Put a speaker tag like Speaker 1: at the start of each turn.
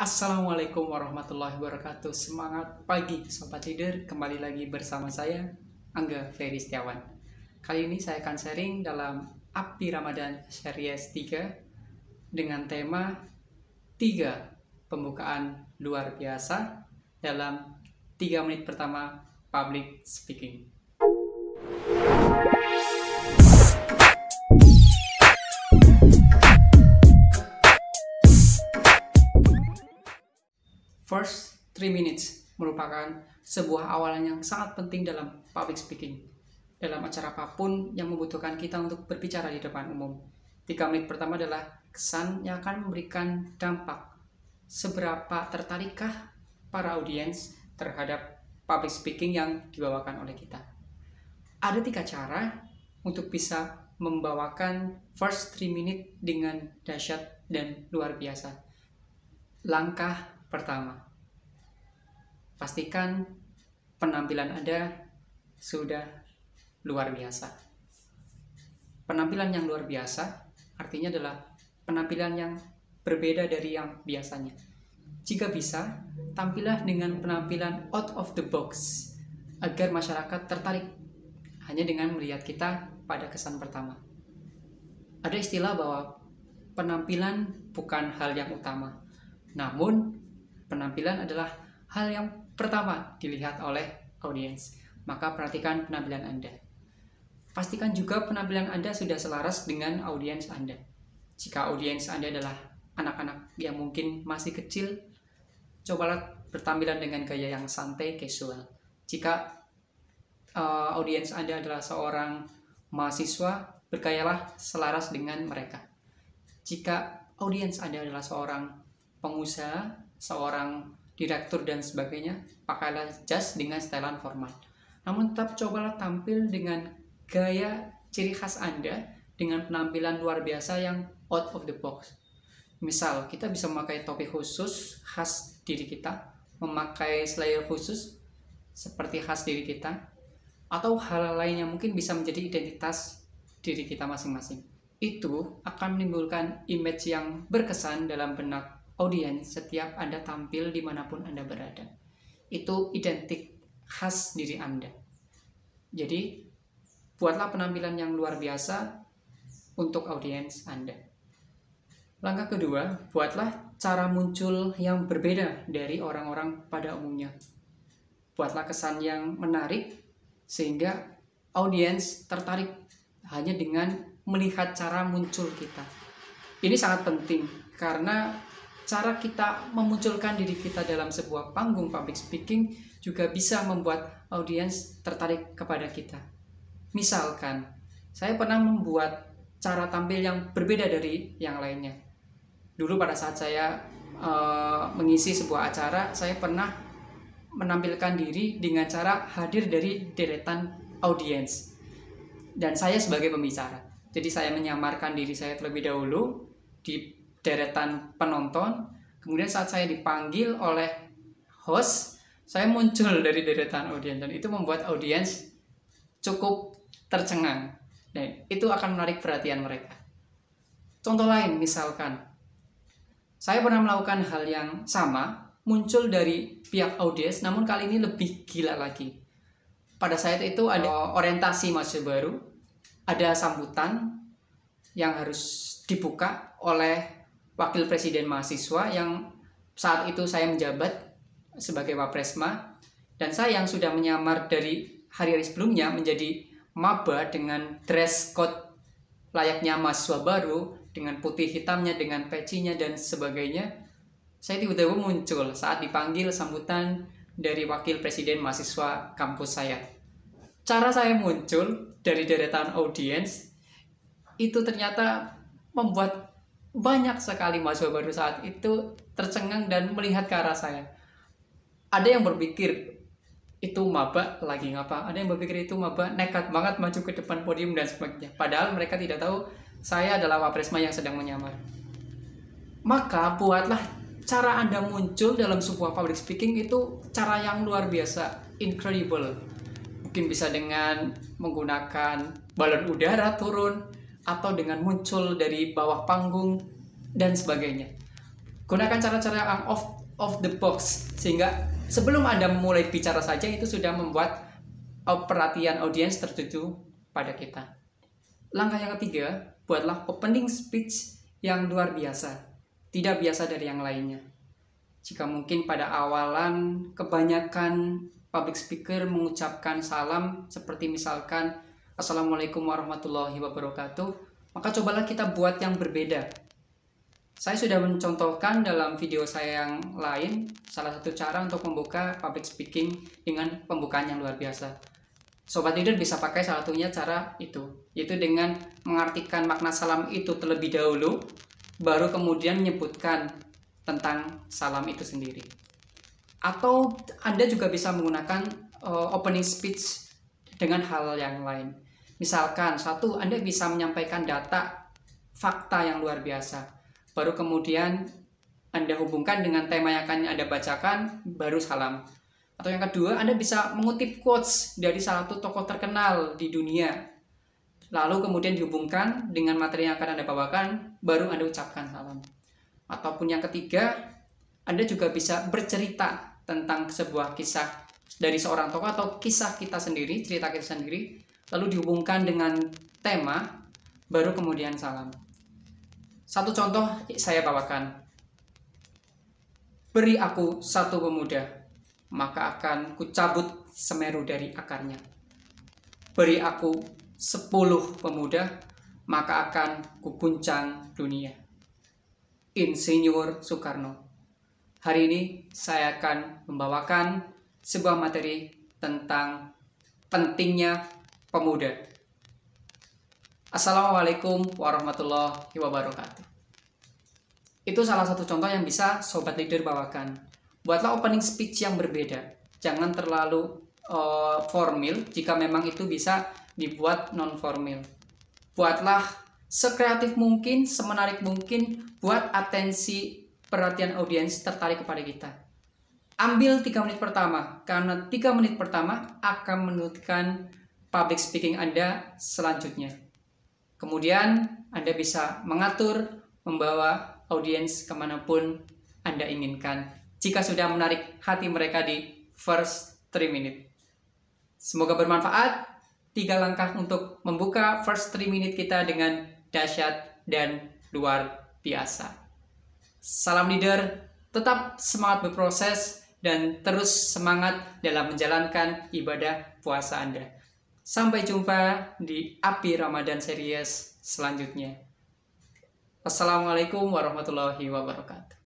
Speaker 1: Assalamualaikum warahmatullahi wabarakatuh. Semangat pagi Sobat Leader. Kembali lagi bersama saya Angga Ferry Setiawan. Kali ini saya akan sharing dalam Api Ramadan Series 3 dengan tema 3 pembukaan luar biasa dalam 3 menit pertama public speaking. First 3 minutes merupakan sebuah awalan yang sangat penting dalam public speaking. Dalam acara apapun yang membutuhkan kita untuk berbicara di depan umum. 3 menit pertama adalah kesan yang akan memberikan dampak. Seberapa tertarikkah para audiens terhadap public speaking yang dibawakan oleh kita. Ada 3 cara untuk bisa membawakan first 3 minute dengan dahsyat dan luar biasa. Langkah pertama, pastikan penampilan Anda sudah luar biasa. Penampilan yang luar biasa artinya adalah penampilan yang berbeda dari yang biasanya. Jika bisa, tampillah dengan penampilan out of the box agar masyarakat tertarik hanya dengan melihat kita pada kesan pertama. Ada istilah bahwa penampilan bukan hal yang utama, namun penampilan adalah hal yang pertama dilihat oleh audiens. Maka perhatikan penampilan Anda. Pastikan juga penampilan Anda sudah selaras dengan audiens Anda. Jika audiens Anda adalah anak-anak yang mungkin masih kecil, cobalah bertampilan dengan gaya yang santai, casual. Jika audiens Anda adalah seorang mahasiswa, bergayalah selaras dengan mereka. Jika audiens Anda adalah seorang pengusaha, seorang direktur dan sebagainya, pakailah jas dengan setelan formal. Namun tetap cobalah tampil dengan gaya ciri khas Anda dengan penampilan luar biasa yang out of the box. Misal, kita bisa memakai topi khusus khas diri kita, memakai slayer khusus seperti khas diri kita, atau hal lain yang mungkin bisa menjadi identitas diri kita masing-masing. Itu akan menimbulkan image yang berkesan dalam benak audiens setiap Anda tampil dimanapun Anda berada. Itu identik khas diri Anda. Jadi, buatlah penampilan yang luar biasa untuk audiens Anda. Langkah kedua, buatlah cara muncul yang berbeda dari orang-orang pada umumnya. Buatlah kesan yang menarik sehingga audiens tertarik hanya dengan melihat cara muncul kita. Ini sangat penting karena cara kita memunculkan diri kita dalam sebuah panggung public speaking juga bisa membuat audiens tertarik kepada kita. Misalkan, saya pernah membuat cara tampil yang berbeda dari yang lainnya. Dulu pada saat saya mengisi sebuah acara, saya pernah menampilkan diri dengan cara hadir dari deretan audiens. Dan saya sebagai pembicara. Jadi saya menyamarkan diri saya terlebih dahulu di deretan penonton, kemudian saat saya dipanggil oleh host, saya muncul dari deretan audiens dan itu membuat audiens cukup tercengang. Dan itu akan menarik perhatian mereka. Contoh lain misalkan, saya pernah melakukan hal yang sama, muncul dari pihak audiens, namun kali ini lebih gila lagi. Pada saat itu ada orientasi mahasiswa baru, ada sambutan yang harus dibuka oleh Wakil Presiden Mahasiswa yang saat itu saya menjabat sebagai Wapresma, dan saya yang sudah menyamar dari hari-hari sebelumnya menjadi maba dengan dress code layaknya mahasiswa baru dengan putih hitamnya, dengan pecinya dan sebagainya. Saya tiba-tiba muncul saat dipanggil sambutan dari Wakil Presiden Mahasiswa kampus saya. Cara saya muncul dari deretan audiens itu ternyata membuat banyak sekali mahasiswa baru saat itu tercengang dan melihat ke arah saya. Ada yang berpikir itu maba lagi ngapa, ada yang berpikir itu maba nekat banget maju ke depan podium dan sebagainya. Padahal mereka tidak tahu saya adalah Wapresma yang sedang menyamar. Maka buatlah cara Anda muncul dalam sebuah public speaking itu cara yang luar biasa, incredible. Mungkin bisa dengan menggunakan balon udara turun, atau dengan muncul dari bawah panggung dan sebagainya. Gunakan cara-cara yang of the box, sehingga sebelum Anda mulai bicara saja itu sudah membuat perhatian audiens tertuju pada kita. Langkah yang ketiga, buatlah opening speech yang luar biasa, tidak biasa dari yang lainnya. Jika mungkin pada awalan kebanyakan public speaker mengucapkan salam seperti misalkan Assalamualaikum warahmatullahi wabarakatuh, maka cobalah kita buat yang berbeda. Saya sudah mencontohkan dalam video saya yang lain salah satu cara untuk membuka public speaking dengan pembukaan yang luar biasa. Sobat leader bisa pakai salah satunya cara itu, yaitu dengan mengartikan makna salam itu terlebih dahulu, baru kemudian menyebutkan tentang salam itu sendiri. Atau Anda juga bisa menggunakan opening speech dengan hal yang lain. Misalkan, satu, Anda bisa menyampaikan data, fakta yang luar biasa. Baru kemudian Anda hubungkan dengan tema yang akan Anda bacakan, baru salam. Atau yang kedua, Anda bisa mengutip quotes dari salah satu tokoh terkenal di dunia. Lalu kemudian dihubungkan dengan materi yang akan Anda bawakan, baru Anda ucapkan salam. Ataupun yang ketiga, Anda juga bisa bercerita tentang sebuah kisah dari seorang tokoh atau kisah kita sendiri, cerita kita sendiri, lalu dihubungkan dengan tema, baru kemudian salam. Satu contoh saya bawakan. Beri aku satu pemuda, maka akan kucabut Semeru dari akarnya. Beri aku 10 pemuda, maka akan kuguncang dunia. Insinyur Soekarno. Hari ini saya akan membawakan sebuah materi tentang pentingnya pemuda. Assalamualaikum warahmatullahi wabarakatuh. Itu salah satu contoh yang bisa sobat leader bawakan. Buatlah opening speech yang berbeda. Jangan terlalu formal jika memang itu bisa dibuat non-formal. Buatlah sekreatif mungkin, semenarik mungkin, buat atensi perhatian audiens tertarik kepada kita. Ambil 3 menit pertama, karena 3 menit pertama akan menentukan public speaking Anda selanjutnya. Kemudian Anda bisa mengatur, membawa audiens kemanapun Anda inginkan, jika sudah menarik hati mereka di first 3 minute. Semoga bermanfaat. 3 langkah untuk membuka first 3 minute kita dengan dahsyat dan luar biasa. Salam leader, tetap semangat berproses dan terus semangat dalam menjalankan ibadah puasa Anda. Sampai jumpa di Api Ramadan series selanjutnya. Wassalamualaikum warahmatullahi wabarakatuh.